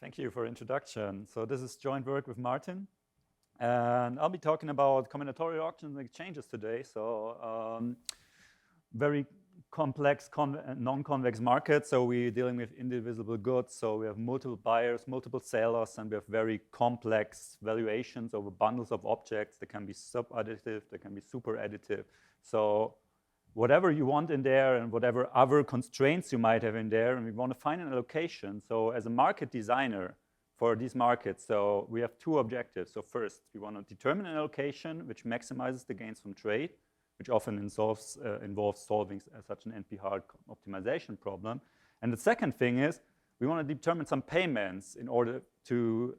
Thank you for introduction. So this is joint work with Martin, and I'll be talking about combinatorial auctions and exchanges today. So very complex non-convex market. So we're dealing with indivisible goods. So we have multiple buyers, multiple sellers, and we have very complex valuations over bundles of objects. They can be sub-additive, they can be super additive. So whatever you want in there and whatever other constraints you might have in there, and we want to find an allocation. So as a market designer for these markets, so we have two objectives. So first, we want to determine an allocation which maximizes the gains from trade, which often involves solving such an NP-hard optimization problem. And the second thing is, we want to determine some payments in order to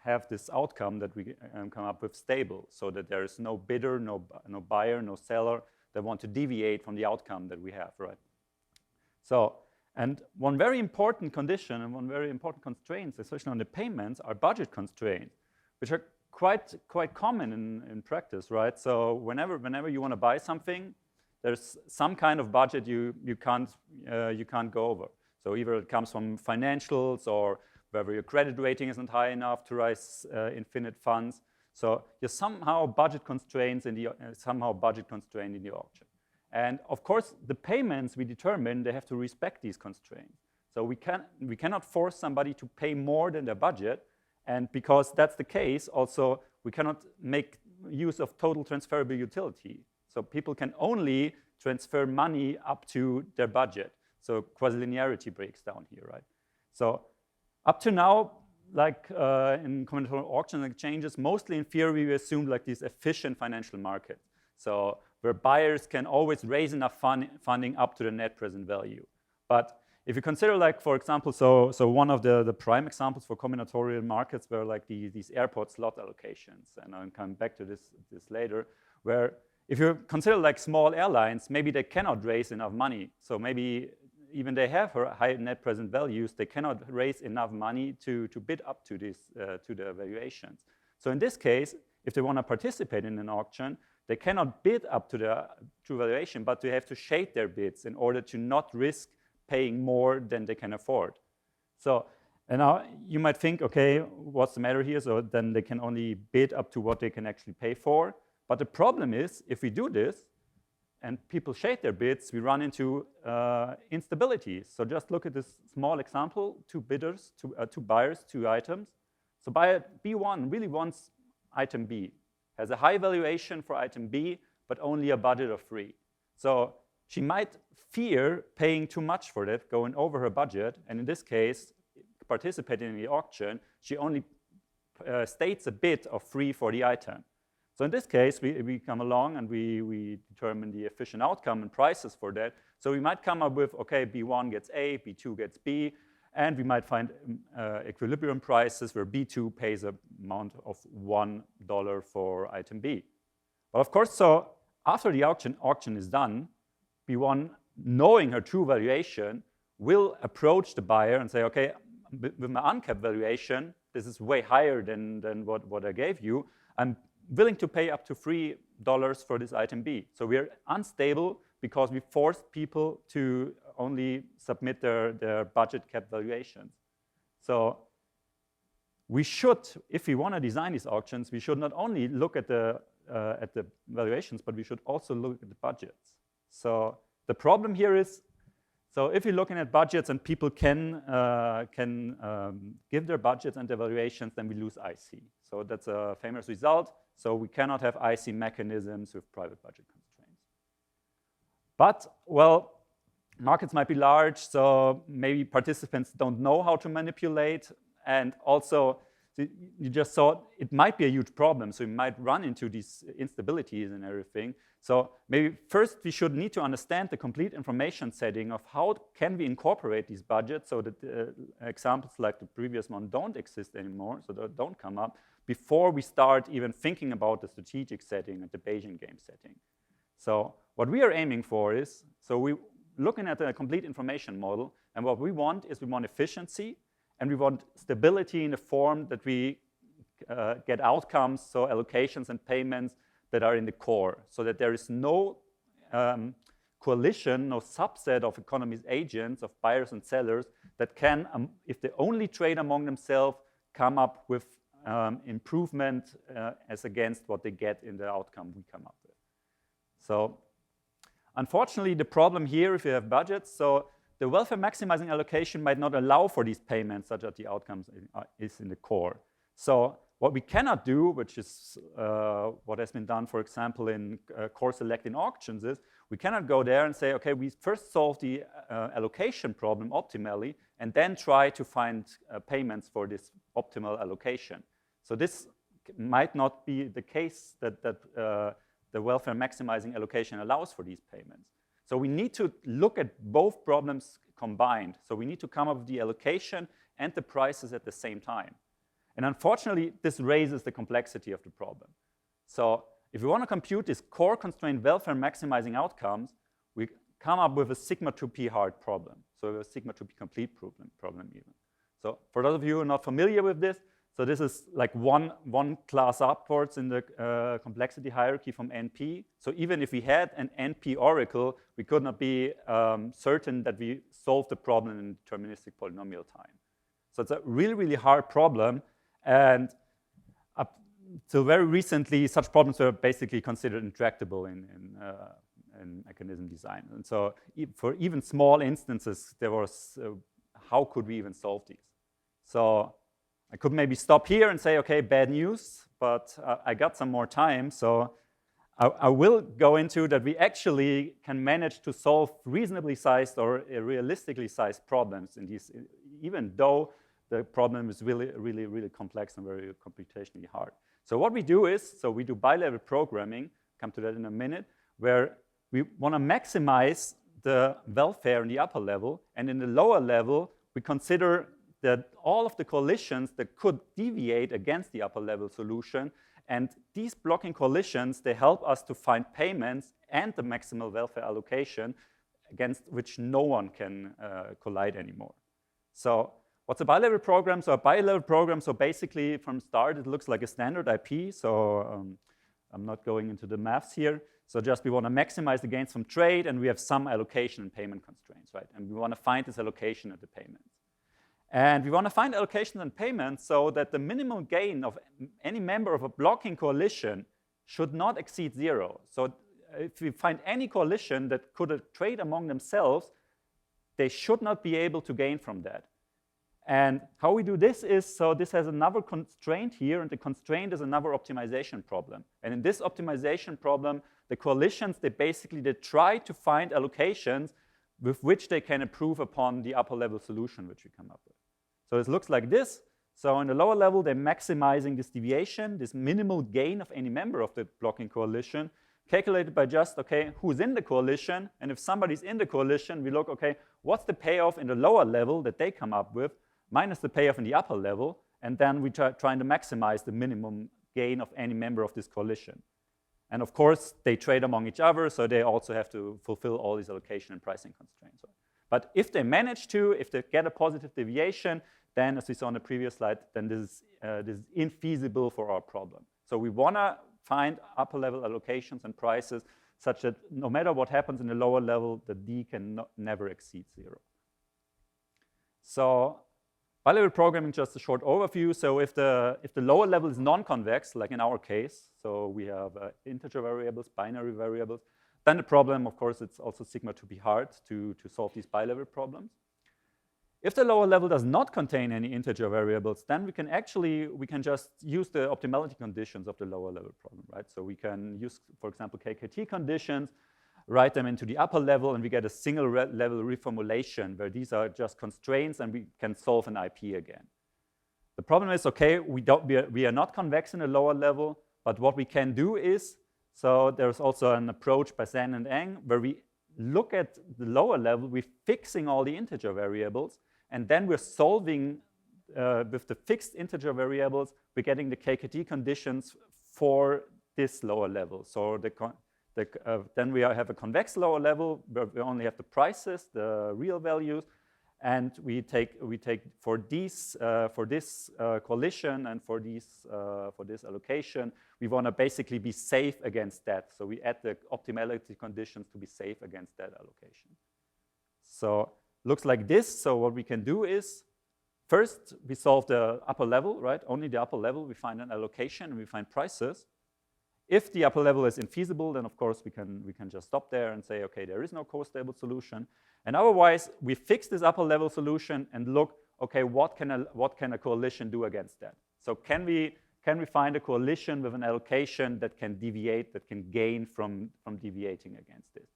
have this outcome that we come up with stable, so that there is no bidder, no buyer, no seller that want to deviate from the outcome that we have, right? So, and one very important condition and one very important constraints, especially on the payments, are budget constraints, which are quite common in practice, right? So whenever you want to buy something, there's some kind of budget you can't go over. So either it comes from financials or whether your credit rating isn't high enough to raise infinite funds. So you're somehow budget constraints in the auction. And of course, the payments we determine, they have to respect these constraints. So we cannot force somebody to pay more than their budget. And because that's the case, also, we cannot make use of total transferable utility. So people can only transfer money up to their budget. So quasi-linearity breaks down here, right? So up to now, like in combinatorial auction exchanges, mostly in theory, we assumed like these efficient financial markets. So where buyers can always raise enough funding up to the net present value. But if you consider, like, for example, so one of the prime examples for combinatorial markets were like these airport slot allocations, and I'll come back to this later, where if you consider like small airlines, maybe they cannot raise enough money. So maybe even they have high net present values, they cannot raise enough money to bid up to the valuations. So in this case, if they want to participate in an auction, they cannot bid up to the true valuation, but they have to shade their bids in order to not risk paying more than they can afford. So, and now you might think, okay, what's the matter here? So then they can only bid up to what they can actually pay for. But the problem is, if we do this, and people shade their bids, we run into instability. So just look at this small example, two buyers, two items. So buyer B1 really wants item B, has a high valuation for item B, but only a budget of 3. So she might fear paying too much for that, going over her budget, and in this case, participating in the auction, she only states a bid of 3 for the item. So in this case, we come along and we determine the efficient outcome and prices for that. So we might come up with, okay, B1 gets A, B2 gets B, and we might find equilibrium prices where B2 pays an amount of $1 for item B. But of course, so after the auction is done, B1, knowing her true valuation, will approach the buyer and say, okay, with my uncapped valuation, this is way higher than what I gave you. I'm willing to pay up to $3 for this item B. So we're unstable because we forced people to only submit their budget cap valuations. So we should, if we want to design these auctions, we should not only look at the valuations, but we should also look at the budgets. So the problem here is, so if you're looking at budgets and people can give their budgets and their valuations, then we lose IC. So that's a famous result. So we cannot have IC mechanisms with private budget constraints. But, well, markets might be large, so maybe participants don't know how to manipulate. And also, you just saw it might be a huge problem. So you might run into these instabilities and everything. So maybe first we should need to understand the complete information setting of how can we incorporate these budgets so that examples like the previous one don't exist anymore, so they don't come up, before we start even thinking about the strategic setting and the Bayesian game setting. So what we are aiming for is, so we're looking at a complete information model, and what we want is we want efficiency, and we want stability in the form that we get outcomes, so allocations and payments that are in the core, so that there is no coalition, no subset of economy's agents, of buyers and sellers, that can, if they only trade among themselves, come up with improvement as against what they get in the outcome we come up with. So unfortunately, the problem here, if you have budgets, so the welfare maximizing allocation might not allow for these payments such that the outcomes is in the core. So what we cannot do, which is what has been done, for example, in core selecting auctions, is we cannot go there and say, okay, we first solve the allocation problem optimally and then try to find payments for this optimal allocation. So this might not be the case that the welfare maximizing allocation allows for these payments. So we need to look at both problems combined. So we need to come up with the allocation and the prices at the same time. And unfortunately, this raises the complexity of the problem. So if we want to compute this core constrained welfare maximizing outcomes, we come up with a sigma 2p hard problem. So a sigma 2p complete problem even. So for those of you who are not familiar with this, so this is like one class upwards in the complexity hierarchy from NP. So even if we had an NP oracle, we could not be certain that we solved the problem in deterministic polynomial time. So it's a really, really hard problem. And up till very recently, such problems were basically considered intractable in mechanism design. And so for even small instances, there was, how could we even solve these? So I could maybe stop here and say, okay, bad news, but I got some more time. So I will go into that we actually can manage to solve reasonably sized or realistically sized problems in these, even though the problem is really, really, really complex and very computationally hard. So what we do is, so we do bilevel programming, come to that in a minute, where we want to maximize the welfare in the upper level, and in the lower level, we consider that all of the coalitions that could deviate against the upper level solution, and these blocking coalitions, they help us to find payments and the maximal welfare allocation against which no one can collide anymore. So what's a bilevel program? So a bilevel program, so basically from start, it looks like a standard IP. So I'm not going into the maths here. So just we want to maximize the gains from trade, and we have some allocation and payment constraints, right? And we want to find this allocation at the payments. And we want to find allocations and payments so that the minimum gain of any member of a blocking coalition should not exceed 0. So if we find any coalition that could trade among themselves, they should not be able to gain from that. And how we do this is, so this has another constraint here, and the constraint is another optimization problem. And in this optimization problem, the coalitions, they try to find allocations with which they can improve upon the upper level solution which we come up with. So it looks like this. So in the lower level, they're maximizing this deviation, this minimal gain of any member of the blocking coalition, calculated by just, okay, who's in the coalition? And if somebody's in the coalition, we look, okay, what's the payoff in the lower level that they come up with, minus the payoff in the upper level, and then we trying to maximize the minimum gain of any member of this coalition. And of course, they trade among each other, so they also have to fulfill all these allocation and pricing constraints. But if they manage to, if they get a positive deviation, then as we saw on the previous slide, then this is infeasible for our problem. So we want to find upper level allocations and prices such that no matter what happens in the lower level, the D can never exceed 0. So bilevel programming, just a short overview. So if the lower level is non-convex, like in our case, so we have integer variables, binary variables, then the problem, of course, it's also sigma 2p hard to solve these bilevel problems. If the lower level does not contain any integer variables, then we can just use the optimality conditions of the lower level problem, right? So we can use, for example, KKT conditions, write them into the upper level, and we get a single level reformulation where these are just constraints, and we can solve an IP again. The problem is, okay, we are not convex in the lower level, but what we can do is, so there's also an approach by Zhang and Eng where we look at the lower level, we're fixing all the integer variables, and then we're solving with the fixed integer variables, we're getting the KKT conditions for this lower level. So then we have a convex lower level where we only have the prices, the real values, and we take for this coalition and for this allocation, we want to basically be safe against that. So we add the optimality conditions to be safe against that allocation. So looks like this. So what we can do is, first we solve the upper level, right? Only the upper level. We find an allocation and we find prices. If the upper level is infeasible, then of course we can just stop there and say, okay, there is no co-stable solution. And otherwise, we fix this upper level solution and look, okay, what can a coalition do against that? So can we find a coalition with an allocation that can deviate, that can gain from deviating against this?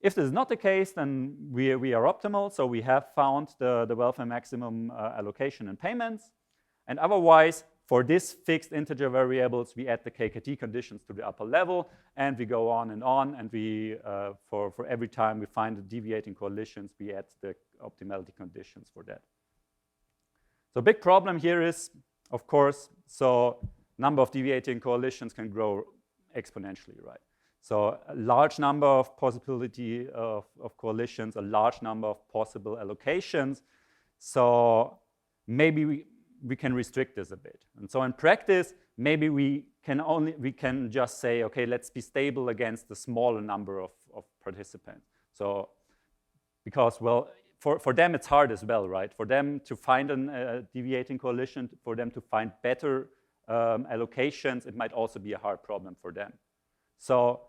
If this is not the case, then we are optimal. So we have found the welfare maximum allocation and payments. And otherwise, for this fixed integer variables, we add the KKT conditions to the upper level, and we go on, and we, for every time we find the deviating coalitions, we add the optimality conditions for that. So big problem here is, of course, so number of deviating coalitions can grow exponentially, right? So a large number of possibility of coalitions, a large number of possible allocations. So maybe we can restrict this a bit. And so in practice, maybe we can just say, okay, let's be stable against the smaller number of participants. So because, well, for them it's hard as well, right? For them to find a deviating coalition, for them to find better allocations, it might also be a hard problem for them. So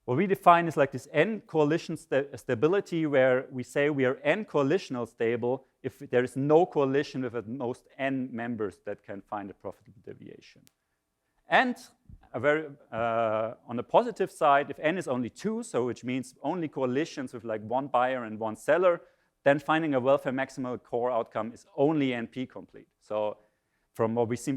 what we define is like this n-coalition stability, where we say we are n-coalitional stable if there is no coalition with at most n members that can find a profitable deviation. And on the positive side, if n is only 2, so which means only coalitions with like one buyer and one seller, then finding a welfare maximal core outcome is only NP complete. So from what we've seen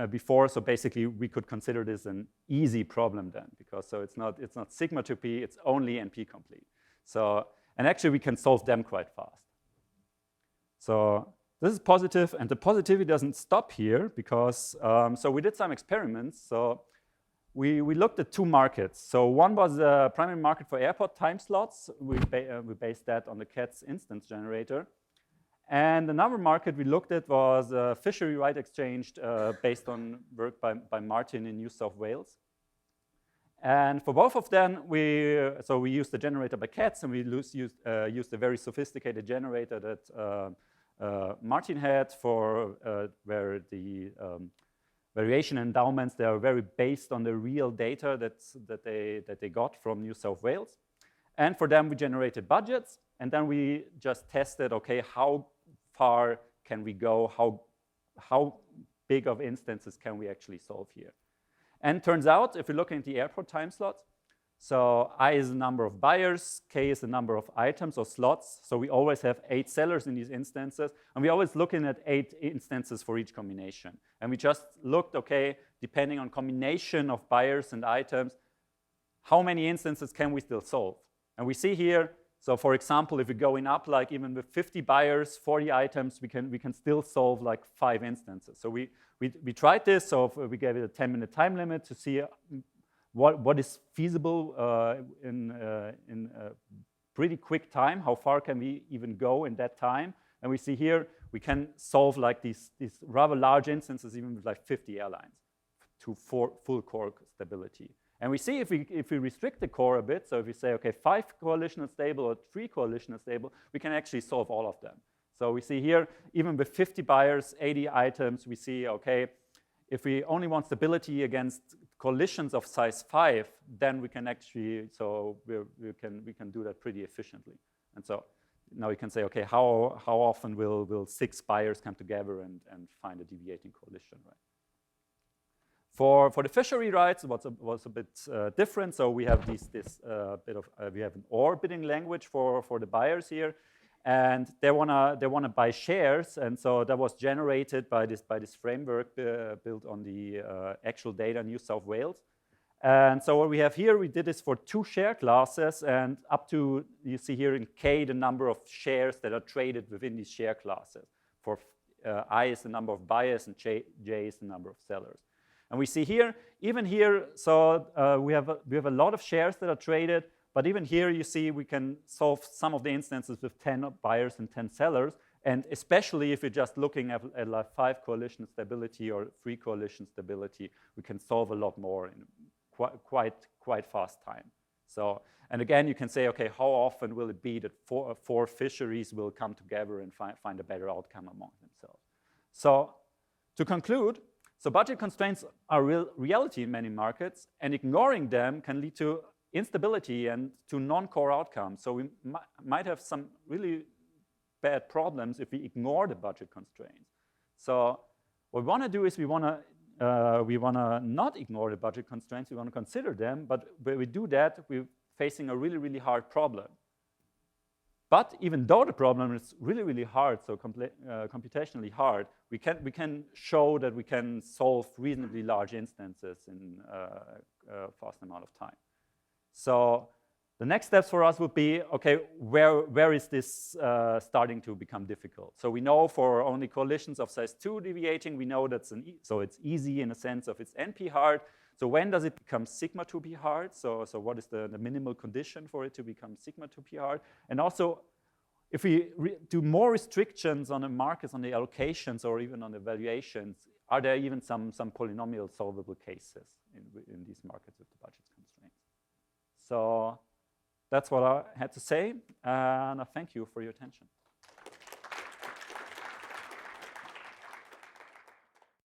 before, so basically we could consider this an easy problem then, because so it's not sigma to p, it's only NP complete. So, and actually we can solve them quite fast. So this is positive, and the positivity doesn't stop here, because so we did some experiments. So we looked at two markets. So one was the primary market for airport time slots. We based that on the CATS instance generator. And another market we looked at was a fishery right exchange based on work by Martin in New South Wales. And for both of them, we used the generator by CATS, and we used a very sophisticated generator that Martin had for where the variation endowments, they are very based on the real data that they got from New South Wales. And for them, we generated budgets, and then we just tested, okay, how far can we go? How big of instances can we actually solve here? And turns out, if we look at the airport time slots, so I is the number of buyers, K is the number of items or slots. So we always have 8 sellers in these instances, and we're always looking at 8 instances for each combination. And we just looked, okay, depending on combination of buyers and items, how many instances can we still solve? And we see here, so for example, if we're going up like even with 50 buyers, 40 items, we can still solve like 5 instances. So we tried this, so we gave it a 10-minute time limit to see what is feasible in a pretty quick time. How far can we even go in that time? And we see here we can solve like these rather large instances even with like 50 airlines to full core stability. And we see if we restrict the core a bit, so if we say, okay, 5 coalitional stable or 3 coalitional stable, we can actually solve all of them. So we see here, even with 50 buyers, 80 items, we see, okay, if we only want stability against coalitions of size 5, then we can actually, so we can do that pretty efficiently. And so now we can say, okay, how often will 6 buyers come together and find a deviating coalition, right? For the fishery rights, it was a bit different. So we have we have an OR bidding language for the buyers here, and they wanna buy shares, and so that was generated by this framework built on the actual data in New South Wales. And so what we have here, we did this for 2 share classes, and up to, you see here in K, the number of shares that are traded within these share classes. For I is the number of buyers, and J is the number of sellers. And we see here, even here, so we have a lot of shares that are traded, But even here, you see we can solve some of the instances with 10 buyers and 10 sellers. And especially if you're just looking at like 5 coalition stability or 3 coalition stability, we can solve a lot more in quite fast time. So, and again, you can say, okay, how often will it be that four fisheries will come together and find a better outcome among themselves? So to conclude, so budget constraints are reality in many markets, and ignoring them can lead to instability and to non-core outcomes. So we might have some really bad problems if we ignore the budget constraints. So what we want to do is we want to not ignore the budget constraints. We want to consider them, but when we do that, we're facing a really hard problem. But even though the problem is really hard, so computationally hard, we can show that we can solve reasonably large instances in a fast amount of time. So the next steps for us would be, okay, where is this starting to become difficult? So we know for only coalitions of size 2 deviating, we know that's so it's easy in a sense of it's NP hard. So when does it become sigma 2p hard? So what is the minimal condition for it to become sigma 2p hard? And also, if we do more restrictions on the markets, on the allocations, or even on the valuations, are there even some polynomial solvable cases in these markets with the budget constraints? So that's what I had to say, and I thank you for your attention.